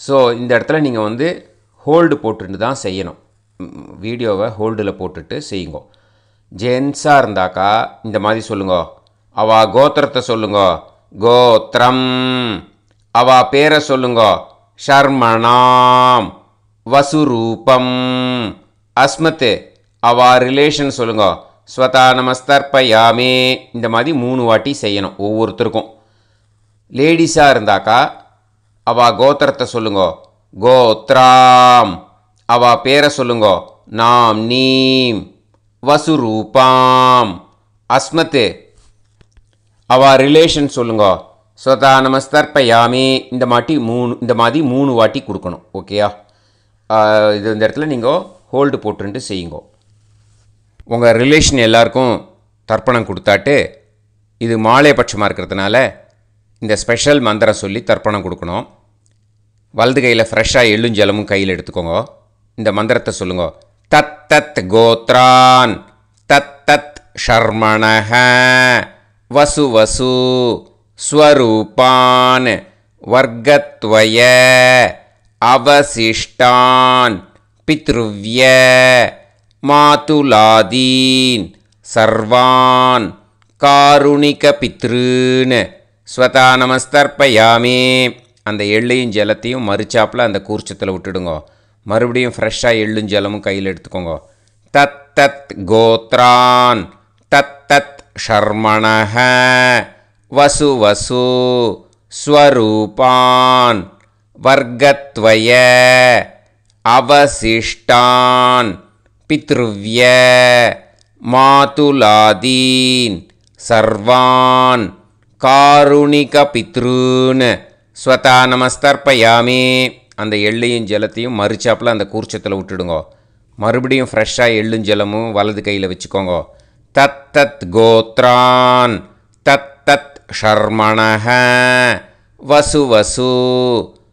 ஸோ இந்த இடத்துல நீங்கள் ஹோல்டு போட்டுட்டு தான் செய்யணும். வீடியோவை ஹோல்டில் போட்டுட்டு செய்யுங்க. ஜென்ஸாக இருந்தாக்கா இந்த மாதிரி சொல்லுங்க. அவள் கோத்திரத்தை சொல்லுங்க. கோத்திரம். அவள் பேரை சொல்லுங்க. ஷர்மணாம் வசுரூபம் அஸ்மத். அவா ரிலேஷன் சொல்லுங்க. ஸ்வதா நமஸ்தர்ப்பயாமி. இந்த மாதிரி 3 வாட்டி செய்யணும் ஒவ்வொருத்தருக்கும். லேடிஸாக இருந்தாக்கா அவா கோத்திரத்தை சொல்லுங்க. கோத்ராம். அவா பேரை சொல்லுங்க. நாம் நீம் வசுரூபாம் அஸ்மத். அவா ரிலேஷன் சொல்லுங்க. ஸ்வதா நமஸ்தர்ப்பயாமி. இந்த மாதிரி 3 வாட்டி கொடுக்கணும். ஓகேயா? இந்த இடத்துல நீங்கள் ஹோல்டு போட்டுட்டு செய்யுங்க. உங்கள் ரிலேஷன் எல்லாருக்கும் தர்ப்பணம் கொடுத்தாட்டு இது மாலைபட்சமாக இருக்கிறதுனால இந்த ஸ்பெஷல் மந்திரம் சொல்லி தர்ப்பணம் கொடுக்கணும். வலது கையில் ஃப்ரெஷ்ஷாக எள்ளும் ஜலமும் கையில் எடுத்துக்கோங்க. இந்த மந்திரத்தை சொல்லுங்க. தத் தத் கோத்ரான் தத் தத் ஷர்மணஹ வசு வசு ஸ்வரூபான் வர்க்கத்வய அவசிஷ்டான் பித்ருவ்ய மாதுலாதீன் சர்வான் காருணிக பித்ருன் ஸ்வதா நமஸ்தர்ப்பயாமி. அந்த எள்ளையும் ஜலத்தையும் மறுச்சாப்பில் அந்த கூர்ச்சத்தில் விட்டுடுங்க. மறுபடியும் ஃப்ரெஷ்ஷாக எள்ளும் ஜலமும் கையில் எடுத்துக்கோங்க. தத் தத் கோத்ரான் தத் தத் ஷர்மணஹ வசு வசு ஸ்வரூபான் வர்க்கத்வய அவசிஷ்டான் பித்ருவ்ய மாதுலாதீன் சர்வான் காருணிக பித்ருன் ஸ்வதா நமஸ்தர்ப்பயாமி. அந்த எள்ளையும் ஜலத்தையும் மறுச்சாப்பில் அந்த கூர்ச்சத்தில் விட்டுடுங்க. மறுபடியும் ஃப்ரெஷ்ஷாக எள்ளும் ஜலமும் வலது கையில் வச்சுக்கோங்க. தத் தத் கோத்ரான் தத் தத் ஷர்மணஹ வசு வசு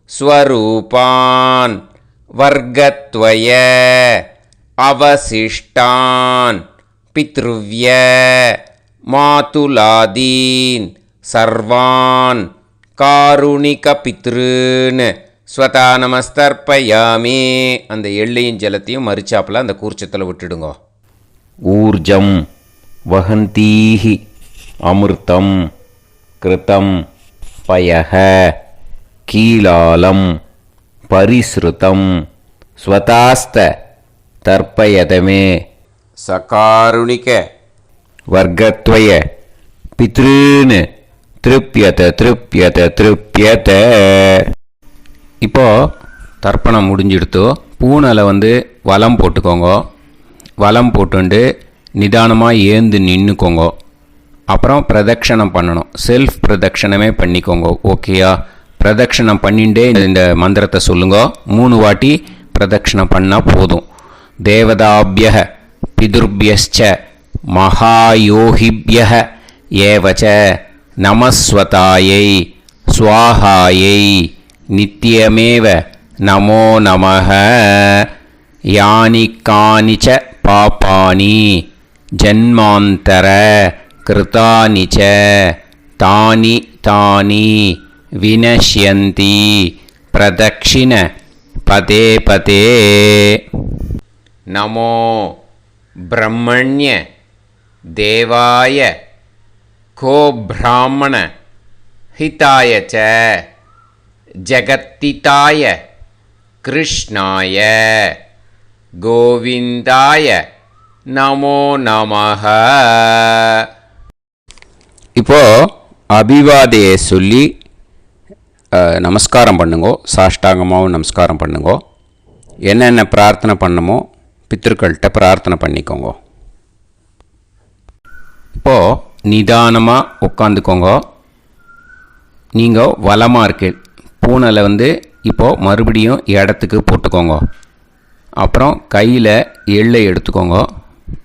ஸ்வரூபான் வர்க்கத்வய அவசிஷ்டான் பித்ருவ்ய மாதுலாதீன் சர்வான் காருணிக பித்ருன் ஸ்வதா நமஸ்தர்ப்பயாமி. அந்த எள்ளையும் ஜலத்தையும் மறுச்சாப்பில் அந்த கூர்ச்சத்தில் விட்டுடுங்க. ஊர்ஜம் வஹந்தீஹி அமிர்தம் கிருதம் பயஹ கீலாலம் பரிஸ்ருதம் ஸ்வதாஸ்த தர்ப்பயதமே சகாருணிக வர்க்கத்வய பித்ருன் திருப்யத திருப்யத திருப்யத. இப்போது தர்ப்பணம் முடிஞ்சிடுத்தோ பூனலை வலம் போட்டுக்கோங்க. வலம் போட்டுண்டு நிதானமாக ஏந்து நின்றுக்கோங்க. அப்புறம் பிரதட்சணம் பண்ணணும். செல்ஃப் பிரதட்சணமே பண்ணிக்கோங்க. ஓகேயா? பிரதட்சணம் பண்ணிகிட்டே இந்த மந்திரத்தை சொல்லுங்க. 3 வாட்டி பிரதட்சணம் பண்ணால் போதும். தேவதாபியः பிதுர்பியஸ்ச மகாயோகிபியः ஏவச நமஸ்வதாயை ஸ்வாஹாயை நித்யமேவ நமோ நமः. யானி கானிச்ச பாபானி ஜன்மாந்தர கிருதானி ச தானி தானி வினஷ்யந்தி பிரதக்ஷிண பதே பதே. நமோ பிரம்மண்ய தேவாய கோ பிராமண ஹிதாய ச ஜகத்திதாய கிருஷ்ணாய கோவிந்தாய நமோ நமः. இப்போது அபிவாதையை சொல்லி நமஸ்காரம் பண்ணுங்கோ. சாஷ்டாங்கமாகவும் நமஸ்காரம் பண்ணுங்கோ. என்னென்ன பிரார்த்தனை பண்ணமோ பித்திருக்கள்கிட்ட பிரார்த்தனை பண்ணிக்கோங்க. இப்போது நிதானமாக உட்காந்துக்கோங்க. நீங்கள் வலமாக இருக்கு பூனலை இப்போது மறுபடியும் இடத்துக்கு போட்டுக்கோங்க. அப்புறம் கையில் எள்ளை எடுத்துக்கோங்க.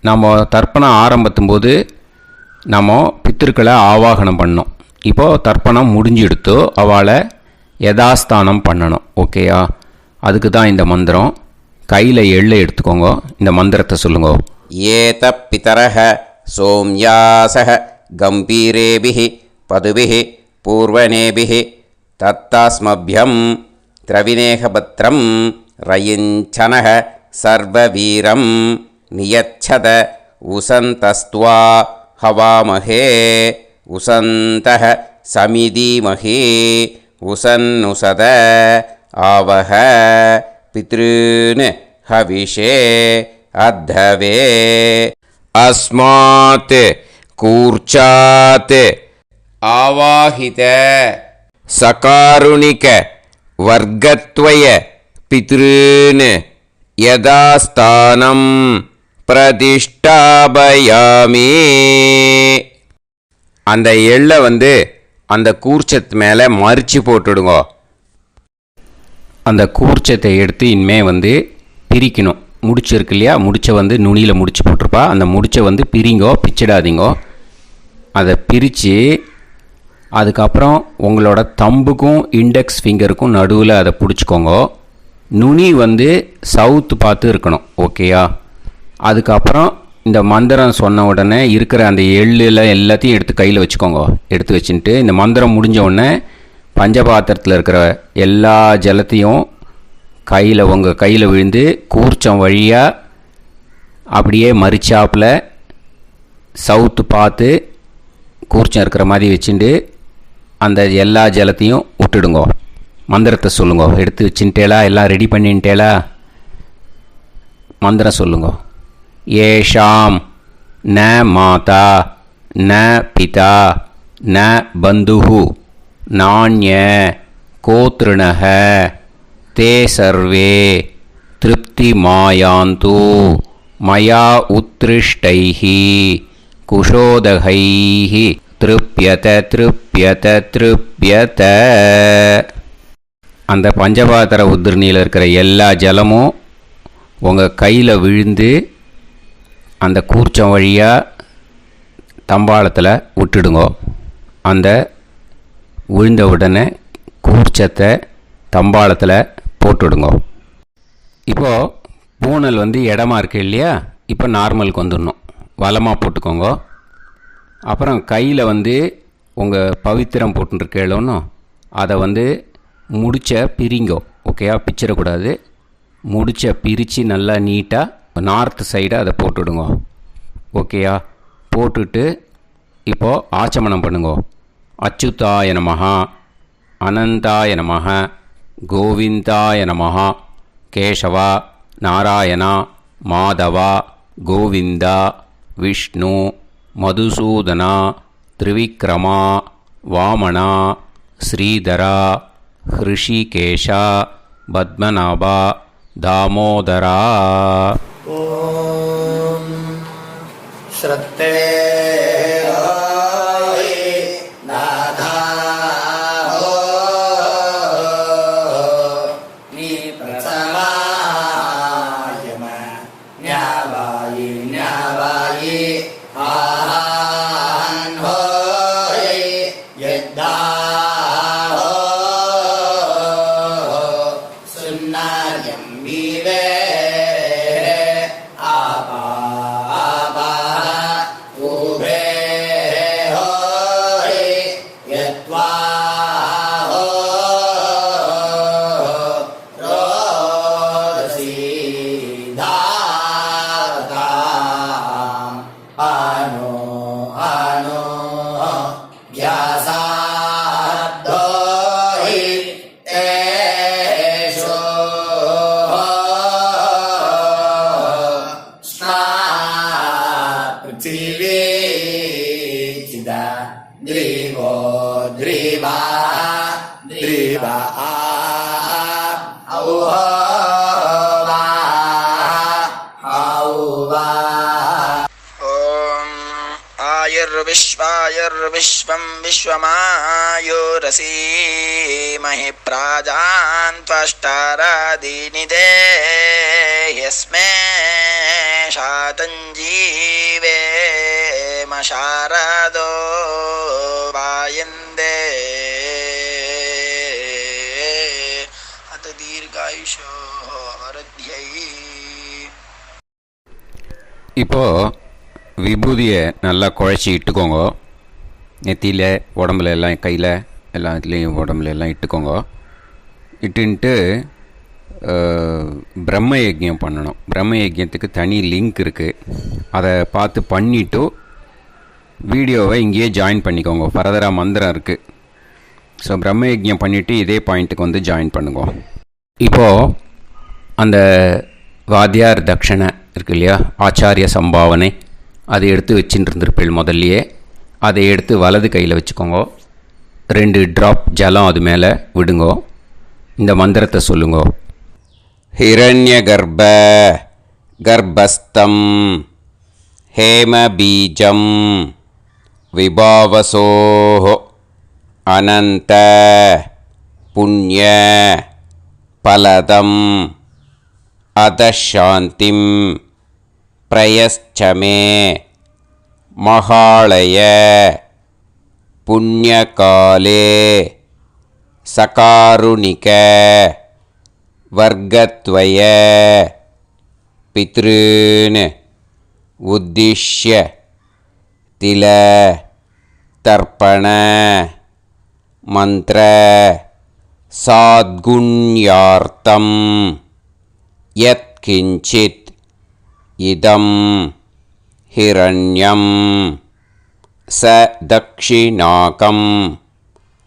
நம்ம தர்ப்பணம் ஆரம்பித்தும்போது நம்ம பித்திருக்களை ஆவாகனம் பண்ணோம். இப்போது தர்ப்பணம் முடிஞ்செடுத்து அவளை யதாஸ்தானம் பண்ணணும். ஓகேயா? அதுக்கு தான் இந்த மந்திரம். கையில் எள்ளை எடுத்துக்கோங்க. இந்த மந்திரத்தை சொல்லுங்க. ஏத பிதரஹ சோம்யாசஹ கம்பீரேபிஹி பதுபிஹி பூர்வனேபிஹி தத்தாஸ்மப்யம் திரவிநேகபத்ரம் ரயிஞ்சனஹ சர்வவீரம் நியச்சத உசந்தஸ்த்வா ஹவாமஹே உசந்தஹ சமிதீமஹி உசன்னுசத ஆவஹ பித்ருன் ஹவிஷே அத்தவே. அஸ்மாத் கூர்ச்சாத் ஆவாஹித சகாருணிக வர்க்கத்வய பித்ருன் யதாஸ்தானம் பிரதிஷ்டாபயாமி. அந்த எள்ளை அந்த கூர்ச்சத்து மேலே மறித்து போட்டுடுங்க. அந்த கூர்ச்சத்தை எடுத்து இனிமே பிரிக்கணும். முடிச்சு இருக்கு இல்லையா? முடிச்சை நுனியில் முடிச்சு போட்டிருப்பா. அந்த முடிச்சை பிரிங்கோ, பிச்சிடாதீங்கோ. அதை பிரித்து அதுக்கப்புறம் உங்களோட தம்புக்கும் இண்டெக்ஸ் ஃபிங்கருக்கும் நடுவில் அதை பிடிச்சிக்கோங்க. நுனி சவுத்து பார்த்து இருக்கணும். ஓகேயா? அதுக்கப்புறம் இந்த மந்திரம் சொன்ன உடனே இருக்கிற அந்த எள்ளில் எல்லாத்தையும் எடுத்து கையில் வச்சுக்கோங்க. எடுத்து வச்சுட்டு இந்த மந்திரம் முடிஞ்ச உடனே பஞ்சபாத்திரத்தில் இருக்கிற எல்லா ஜலத்தையும் உங்கள் கையில் விழுந்து கூர்ச்சம் வழியாக அப்படியே மறிச்சாப்பில் சவுத்து பார்த்து கூர்ச்சம் இருக்கிற மாதிரி வச்சுட்டு அந்த எல்லா ஜலத்தையும் விட்டுடுங்க. மந்திரத்தை சொல்லுங்க. எடுத்து வச்சுட்டேலா? எல்லாம் ரெடி பண்ணிட்டேலா? மந்திரம் சொல்லுங்க. ஏஷாம் ந மாதா ந பிதா ந பந்துஹு நாண்ய கோத்ருணஹ தே சர்வே திருப்தி மாயாந்து மயா உத்ருஷ்டைஹி குஷோதகைஹி திருப்யத திருப்யத திருப்யத. அந்த பஞ்சபாத்திர உதிரணியில் இருக்கிற எல்லா ஜலமும் உங்கள் கையில் விழுந்து அந்த கூர்ச்சம் வழியாக தம்பாளத்தில் விட்டுடுங்க. அந்த விழுந்த உடனே கூர்ச்சத்தை தம்பாளத்தில் போட்டுவிடுங்க. இப்போது பூனல் இடமா இருக்கு இல்லையா? இப்போ நார்மலுக்கு வந்துடணும். வலமாக போட்டுக்கோங்க. அப்புறம் கையில் உங்கள் பவித்திரம் போட்டுருக்கேளோன்னு அதை முடிச்ச பிரிங்கோ. ஓகேயா? பிச்சிடக்கூடாது. முடிச்ச பிரித்து நல்லா நீட்டாக நார்த் சைடை அதை போட்டுவிடுங்க. ஓகேயா? போட்டுட்டு இப்போது ஆச்சமனம் பண்ணுங்க. அச்சுதாய நமஹ அனந்தாய நமஹ கோவிந்தாய நமஹ கேசவா நாராயணா மாதவா கோவிந்தா விஷ்ணு மதுசூதனா திரிவிக்ரமா வாமனா ஸ்ரீதரா ஹிருஷிகேஷா பத்மநாபா தாமோதரா. ஓம் ஸ்ரத்தே நாதா நீ பிரசமாயம आयुर्विश्वायुर्विश्वं विश्वमायुरसीमहि प्राजान् त्वष्टारादीनि देह्यस्मे शातञ्जीवेम शारदो वायन्दे अत दीर्घायुषो वृद्ध्यै. இப்போ விபூதியை நல்லா குழச்சி இட்டுக்கோங்க. நெத்தியில் உடம்புல எல்லாம் கையில் எல்லாத்துலேயும் உடம்புல எல்லாம் இட்டுக்கோங்க. இட்டுன்ட்டு பிரம்ம யஜ்யம் பண்ணணும். பிரம்ம யஜ்யத்துக்கு தனி லிங்க் இருக்குது. அதை பார்த்து பண்ணிவிட்டு வீடியோவை இங்கேயே ஜாயின் பண்ணிக்கோங்க. ஃபர்தராக மந்திரம் இருக்குது. ஸோ பிரம்ம யஜ்யம் பண்ணிவிட்டு இதே பாயிண்ட்டுக்கு வந்து ஜாயின் பண்ணுங்க. இப்போது அந்த வாத்தியார் தட்சணை இருக்கு இல்லையா, ஆச்சாரிய சம்பாவனை, அதை எடுத்து வச்சுட்டு இருந்திருப்பேள் முதல்லையே. அதை எடுத்து வலது கையில் வச்சுக்கோங்க. 2 ட்ராப் ஜலம் அது மேலே விடுங்கோ. இந்த மந்திரத்தை சொல்லுங்க. ஹிரண்ய கர்ப்ப கர்ப்பஸ்தம் ஹேம பீஜம் விபாவசோ அனந்த புண்ணிய பலதம் அதசாந்திம் பிரயச்சமே மகாளய புண்ணியகாலே சகாருணிக வர்க்கத்வய பித்ருன் உத்திஷ்ய தில தர்ப்பண மந்திர சாத்குண்யார்த்தம் யத்கிஞ்சித் இதம் ஹிரண்யம் ச தக்ஷிணாகம்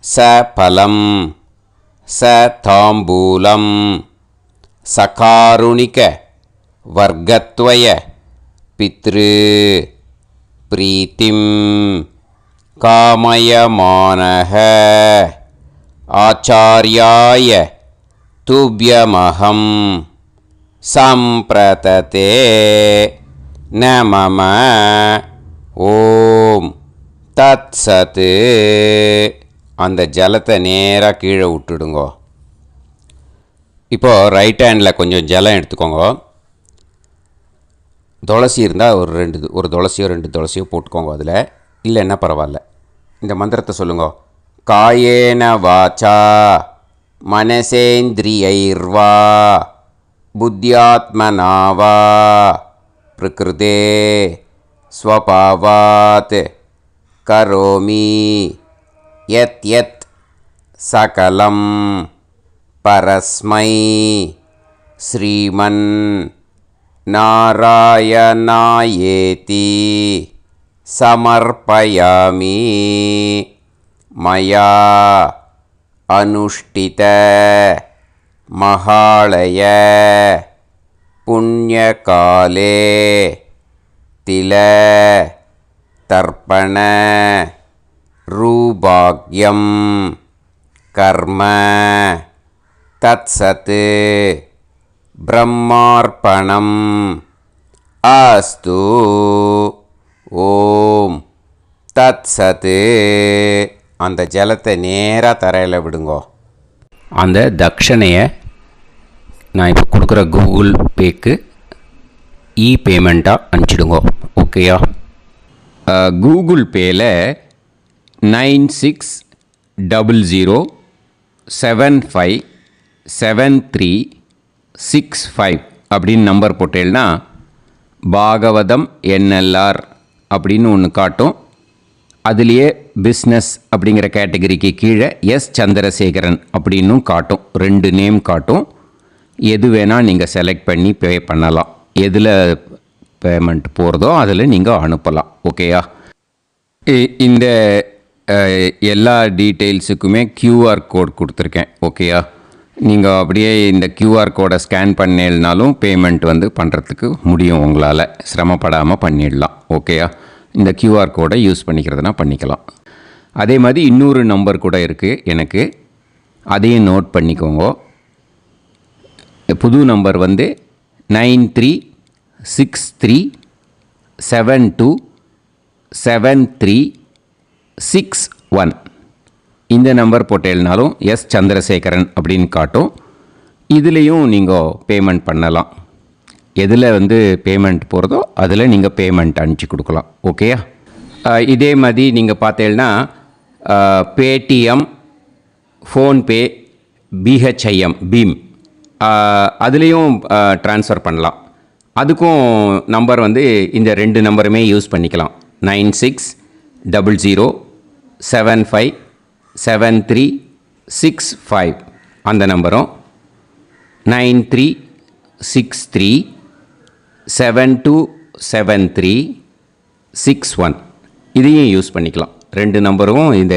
ச பலம் ச தாம்பூலம் சகாருணிக வர்க்கத்வய பித்ரு பிரீத்திம் காமயமானஹ ஆச்சார்யாய துப்யமஹம் சம்பிரததே நமம. ஓம் தத் சத். அந்த ஜலத்தை நேராக கீழே விட்டுடுங்கோ. இப்போது ரைட் ஹேண்டில் கொஞ்சம் ஜலம் எடுத்துக்கோங்க. துளசி இருந்தால் ஒரு துளசியோ 2 துளசியோ போட்டுக்கோங்க. அதில் இல்லைன்னா பரவாயில்ல. இந்த மந்திரத்தை சொல்லுங்க. காயேன வாச்சா மனசேந்திரியைர்வா புத்தியாத்மனாவா பிரகிருதே ஸ்வபாவாத் கரோமி யத் யத் சகலம் பரஸ்மை ஸ்ரீமன் நாராயணாயேதி சமர்ப்பயாமி மயா அனுஷ்டித மகாளய புண்ணியகாலே தில தர்ப்பண ரூபாக்யம் கர்ம தத்சத் பிரம்மார்ப்பணம் அஸ்து. ஓம் தத்சத். அந்த ஜலத்தை நேராக தரையில் விடுங்கோ. அந்த தட்சணையை நான் இப்போ கொடுக்குற கூகுள் பேக்கு பேமெண்ட்டாக அனுப்பிச்சிடுங்கோ. ஓகேயா? கூகுள் பேயில் 9600757365 அப்படின்னு நம்பர் போட்டேன்னா பாகவதம் NLR அப்படின்னு ஒன்று காட்டும். அதுலேயே பிஸ்னஸ் அப்படிங்கிற கேட்டகரிக்கு கீழே எஸ் சந்திரசேகரன் அப்படின்னும் காட்டும். 2 நேம் காட்டும். எது வேணால் நீங்கள் செலக்ட் பண்ணி பே பண்ணலாம். எதில் பேமெண்ட் போகிறதோ அதில் நீங்கள் அனுப்பலாம். ஓகேயா? இந்த எல்லா டீட்டெயில்ஸுக்குமே QR கோட் கொடுத்துருக்கேன். ஓகேயா? நீங்கள் அப்படியே இந்த QR கோடை ஸ்கேன் பண்ணேன்னாலும் பேமெண்ட் வந்து பண்ணுறதுக்கு முடியும். உங்களால் சிரமப்படாமல் பண்ணிடலாம். ஓகேயா? இந்த QR கோடை யூஸ் பண்ணிக்கிறதுனா பண்ணிக்கலாம். அதே மாதிரி இன்னொரு நம்பர் கூட இருக்குது எனக்கு. அதையும் நோட் பண்ணிக்கோங்க. புது நம்பர் வந்து 9363727361. இந்த நம்பர் போட்டேல்னாலும் எஸ் சந்திரசேகரன் அப்படின்னு காட்டும். இதுலேயும் நீங்கள் பேமெண்ட் பண்ணலாம். எதில் வந்து பேமெண்ட் போகிறதோ அதில் நீங்கள் பேமெண்ட் அனுப்பிச்சி கொடுக்கலாம். ஓகேயா? இதே மாதிரி நீங்கள் பார்த்தேன்னா பேடிஎம், ஃபோன்பே, பிஹெச்ஐஎம், பீம் அதுலேயும் ட்ரான்ஸ்ஃபர் பண்ணலாம். அதுக்கும் நம்பர் வந்து இந்த 2 நம்பருமே யூஸ் பண்ணிக்கலாம். 9600757365 அந்த நம்பரும் 9363727361 இதையும் யூஸ் பண்ணிக்கலாம். 2 நம்பரும் இந்த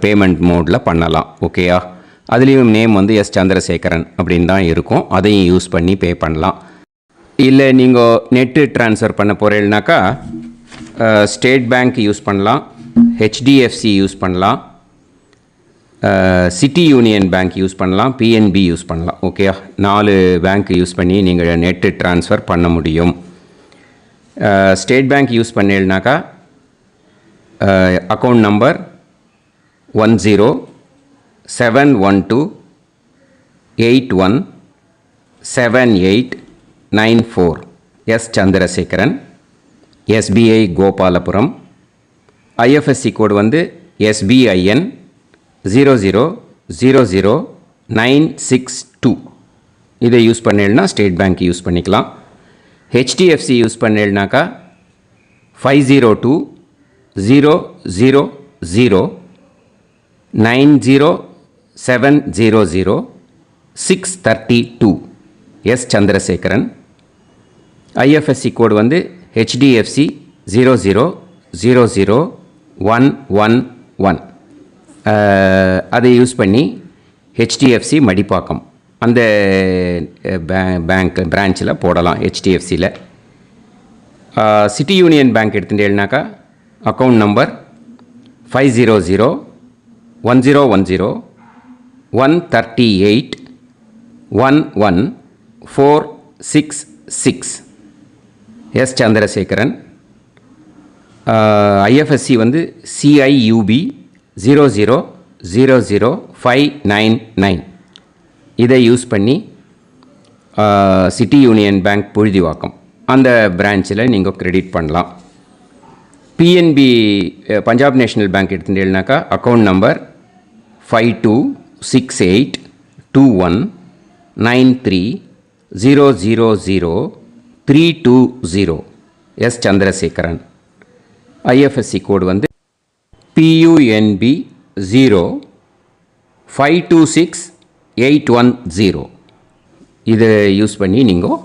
பேமெண்ட் மோடில் பண்ணலாம். ஓகேயா? அதுலேயும் நேம் வந்து எஸ் சந்திரசேகரன் அப்படின்னு தான் இருக்கும். அதையும் யூஸ் பண்ணி பே பண்ணலாம். இல்லை நீங்கள் நெட்டு ட்ரான்ஸ்ஃபர் பண்ண போகிறீங்கனாக்கா ஸ்டேட் பேங்க் யூஸ் பண்ணலாம், ஹெச்டிஎஃப்சி யூஸ் பண்ணலாம், சிட்டி யூனியன் பேங்க் யூஸ் பண்ணலாம், பிஎன்பி யூஸ் பண்ணலாம். ஓகேயா? 4 பேங்க் யூஸ் பண்ணி நீங்கள் நெட்டு ட்ரான்ஸ்ஃபர் பண்ண முடியும். ஸ்டேட் பேங்க் யூஸ் பண்ணீங்கனாக்கா account number 10712817894 S Chandrasekaran, SBI Gopalapuram. IFSC code வந்து SBIN 0000962. இதை யூஸ் பண்ணேன்னா ஸ்டேட் பேங்க் யூஸ் பண்ணிக்கலாம். ஹெச்டிஎஃப்சி யூஸ் பண்ணேன்னாக்கா 5020090700 எஸ் சந்திரசேகரன். ஐஎஃப்எஸ்சி கோடு வந்து HDFC 0000111. அதை யூஸ் பண்ணி HDFC மடிப்பாக்கம் அந்த பேங்க் பிரான்ச்சில் போடலாம். HDFCயில் சிட்டி யூனியன் பேங்க் எடுத்துட்டேன்னாக்கா account number 500101381146 S Chandrasekaran. IFSC வந்து CIUB 0000599. இதை யூஸ் பண்ணி சிட்டி யூனியன் பேங்க் புழுதிவாக்கம் அந்த பிரான்ச்சில் நீங்கள் கிரெடிட் பண்ணலாம். PNB பஞ்சாப் நேஷ்னல் பேங்க் எடுத்துட்டேன்னாக்கா account number 52682193000320 S Chandrasekaran. IFSC code வந்து PUNB 0526810. இதை யூஸ் பண்ணி நீங்கள்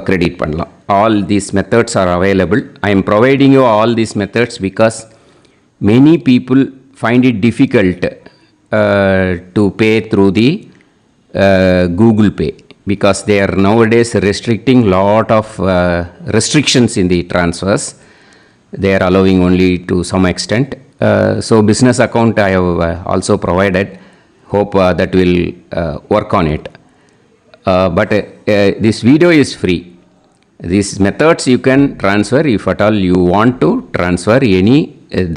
கிரெடிட் பண்ணலாம். All these methods are available. I am providing you all these methods because many people find it difficult to pay through the Google Pay because they are nowadays restricting lot of restrictions in the transfers. They are allowing only to some extent. So business account I have also provided. Hope that will work on it. But this video is free. These methods you can transfer if at all you want to transfer any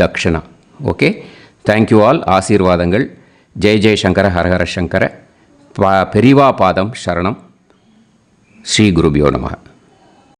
dakshana. Okay? Thank you all. ஆசீர்வாதங்கள். ஜெய் ஜெய் சங்கர ஹர ஹர சங்கர. பெரிவா பாதம் சரணம். ஸ்ரீ குருபியோ நமஹ.